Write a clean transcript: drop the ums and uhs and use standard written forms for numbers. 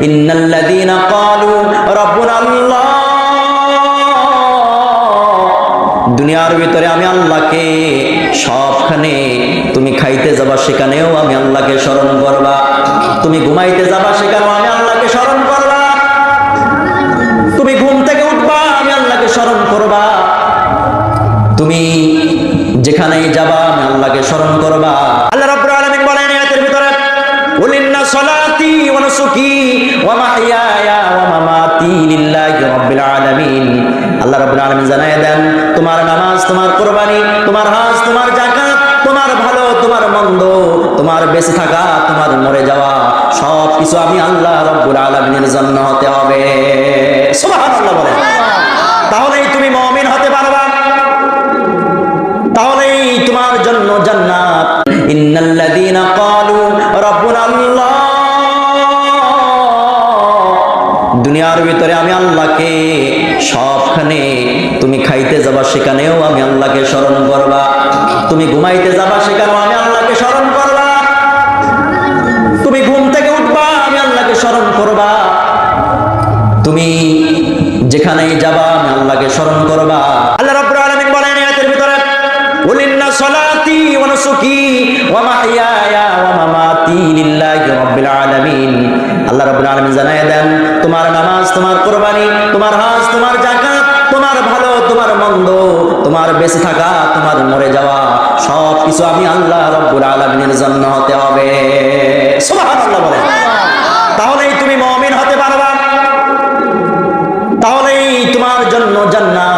ইন্নাল্লাযীনা ক্বালু রাব্বুনা আল্লাহ, দুনিয়ার ভিতরে আমি আল্লাহকে সবখানে, তুমি খাইতে যাবা সেখানেও আমি আল্লাহকে স্মরণ করবা, তুমি ঘুমাইতে যাবা সেখানেও আমি আল্লাহকে স্মরণ করবা, তুমি ঘুম থেকে উঠবা আমি আল্লাহকে স্মরণ করবা, তুমি যেখানেই যাবা আমি আল্লাহকে স্মরণ করবা। আল্লাহ রাব্বুল আলামিন বলেন আয়াতের ভিতরে, কুল ইন্না সলাতি ওয়া নুসুকি ওয়া মাহইয়ায়া ওয়া মামাতি লিল্লাহি রাব্বিল আলামিন। আল্লাহ রাব্বুল আলামিন জানায় দেন, তোমার নামাজ, তোমার কুরবানি, তোমার হজ, তোমার যাকাত, তোমার ভালো, তোমার মন্দ, তোমার বেঁচে থাকা, তোমার মরে যাওয়া, সব কিছু আমি আল্লাহ রাব্বুল আলামিনের জন্য হতে হবে। সুবহানাল্লাহ বলেন। তাহলেই তুমি মুমিন হতে পারবা, তাহলেই তোমার জন্য জান্নাত। ইন্নাল্লাযীনা ক্বালু রাব্বুনা আল্লাহ, দুনিয়ার ভিতরে আমি আল্লাহকে সবখানে, তুমি খাইতে যাবা সেখানেও আমি আল্লাহকে স্মরণ করবা, তুমি ঘুমাইতে যাবা সেখানেও আমি আল্লাহকে স্মরণ করবা, তুমি ঘুম থেকে উঠবা আমি আল্লাহকে স্মরণ করবা, তুমি যেখানেই যাবা আমি আল্লাহকে স্মরণ করবা। আল্লাহ রাব্বুল আলামিন বলেন আয়াতের ভিতরে, কুল ইন্না সলাতি ওয়া নুসুকি ওয়া মাহইয়ায়া ওয়া মামাতি লিল্লাহি রাব্বিল আলামিন। আল্লাহ রাব্বুল আলামিন জানায় দেন, তোমার নামাজ, তোমার কুরবানি, তোমার হজ, তোমার যাকাত, তোমার ভালো, তোমার মন্দ, তোমার বেঁচে থাকা, তোমার মরে যাওয়া, সব কিছু আমি আল্লাহ রাব্বুল আলামিনের জন্য হতে হবে। সুবহানাল্লাহ বলেন। তাহলেই তুমি মুমিন হতে পারবা, তাহলেই তোমার জন্য জান্নাত।